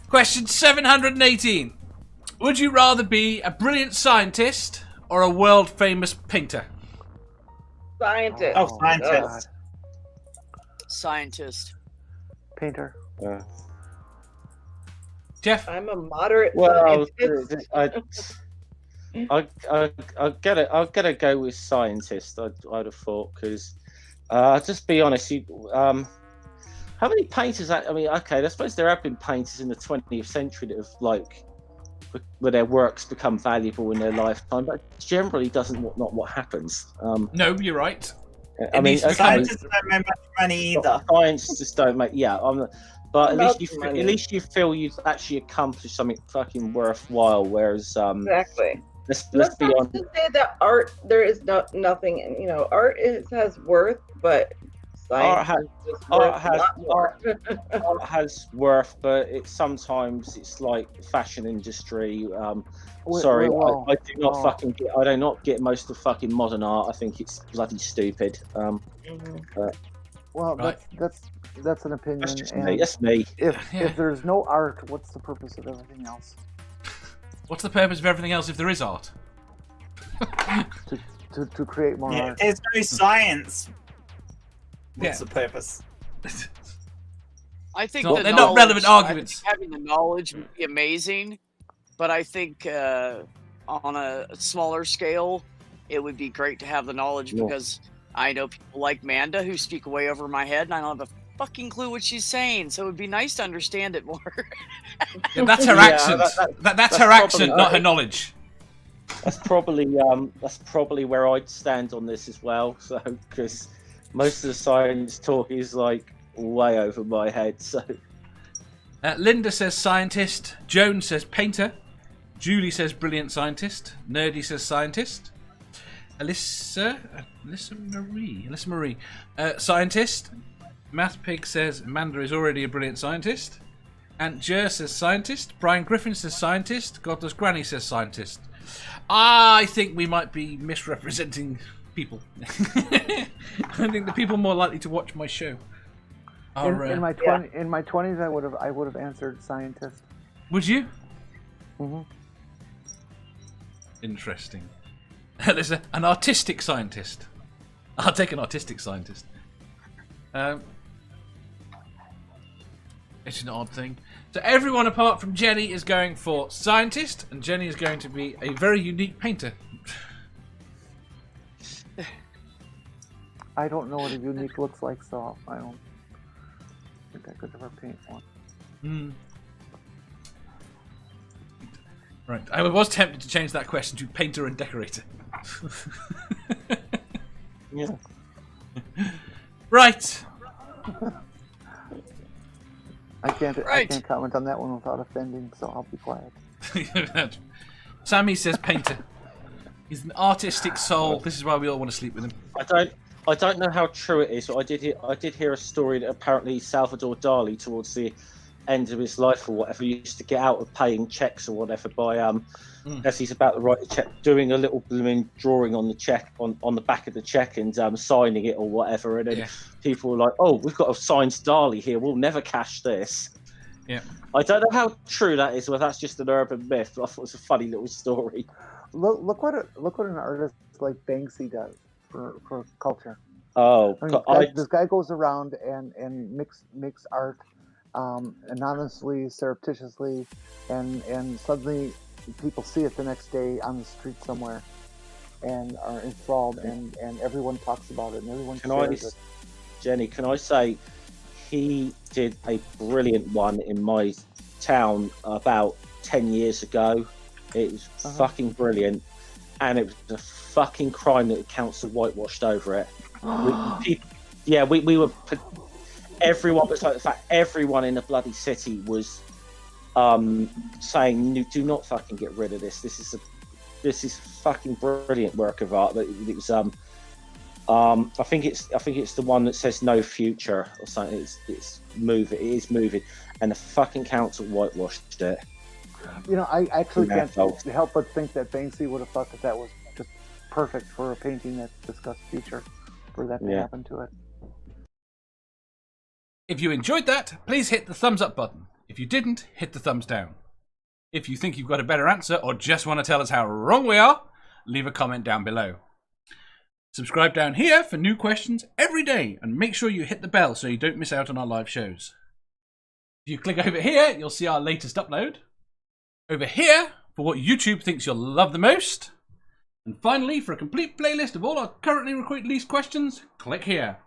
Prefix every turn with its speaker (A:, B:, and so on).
A: Question 718. Would you rather be a brilliant scientist or a world-famous painter?
B: Scientist.
C: Oh, scientist.
D: Scientist.
E: Painter.
A: Jeff?
B: I'm a moderate
C: Well,
B: scientist.
C: I'll get to go with scientist. I'd have thought, because just be honest, how many painters? I mean, okay, I suppose there have been painters in the 20th century that have where their works become valuable in their lifetime, but generally not what happens.
A: No, you're right.
C: I mean,
F: scientists don't make much money either.
C: Scientists don't make. Yeah, but at least you feel you've actually accomplished something fucking worthwhile. Whereas,
B: exactly.
C: Let's be honest.
B: To say that art, there is nothing. You know, art has worth, but science
C: art has worth, but sometimes it's like fashion industry. Sorry, I do not get most of fucking modern art. I think it's bloody stupid.
E: Well,
A: right.
E: that's an opinion.
C: That's just me. That's me.
E: If there's no art, what's the purpose of everything else?
A: What's the purpose of everything else if there is art?
E: to create more art.
F: There's no science. What's the purpose?
D: I think
A: they're not relevant arguments.
D: I think having the knowledge would be amazing, but I think on a smaller scale, it would be great to have the knowledge because I know people like Manda who speak way over my head, and I don't have a fucking clue what she's saying. So it would be nice to understand it more.
A: Yeah, that's her accent. That's her accent, not her knowledge.
C: That's probably where I'd stand on this as well. So because most of the science talk is like way over my head. So
A: Linda says scientist. Joan says painter. Julie says brilliant scientist. Nerdy says scientist. Alyssa Marie. Scientist. Math Pig says Amanda is already a brilliant scientist. Aunt Jer says scientist. Brian Griffin says scientist. Godless Granny says scientist. I think we might be misrepresenting people. I think the people more likely to watch my show are,
E: in my 20s, I would have answered scientist.
A: Would you?
E: Mm-hmm.
A: Interesting. There's an artistic scientist. I'll take an artistic scientist. It's an odd thing. So everyone apart from Jenny is going for scientist, and Jenny is going to be a very unique painter.
E: I don't know what a unique looks like, so I don't think I could ever paint one.
A: Right. I was tempted to change that question to painter and decorator.
C: yeah.
A: Right.
E: I can't comment on that one without offending, so I'll be quiet.
A: Sammy says painter. He's an artistic soul. This is why we all want to sleep with him.
C: I don't know how true it is, but I did hear a story that apparently Salvador Dali, towards the end of his life or whatever, used to get out of paying checks or whatever by as he's about to write the check, doing a little blooming drawing on the check on the back of the check and signing it or whatever, and then people were like, "Oh, we've got a signed Dali here. We'll never cash this."
A: Yeah,
C: I don't know how true that is, whether that's just an urban myth. But I thought it was a funny little story.
E: Look what an artist like Banksy does for culture.
C: Oh,
E: I mean, this guy goes around and makes art anonymously, surreptitiously, and suddenly people see it the next day on the street somewhere and are enthralled, and everyone talks about it and everyone shares it.
C: Jenny, can I say he did a brilliant one in my town about 10 years ago. It was fucking brilliant, and it was a fucking crime that the council whitewashed over it. We were everyone, but like the fact everyone in the bloody city was saying, "Do not fucking get rid of this. This is fucking brilliant work of art." But it was I think it's the one that says "No Future" or something. It is moving, and the fucking council whitewashed it.
E: You know, I actually can't help but think that Banksy would have thought that was just perfect for a painting that discussed future, for that to happen to it.
A: If you enjoyed that, please hit the thumbs up button. If you didn't, hit the thumbs down. If you think you've got a better answer or just want to tell us how wrong we are, leave a comment down below. Subscribe down here for new questions every day, and make sure you hit the bell so you don't miss out on our live shows. If you click over here, you'll see our latest upload. Over here, for what YouTube thinks you'll love the most. And finally, for a complete playlist of all our currently released questions, click here.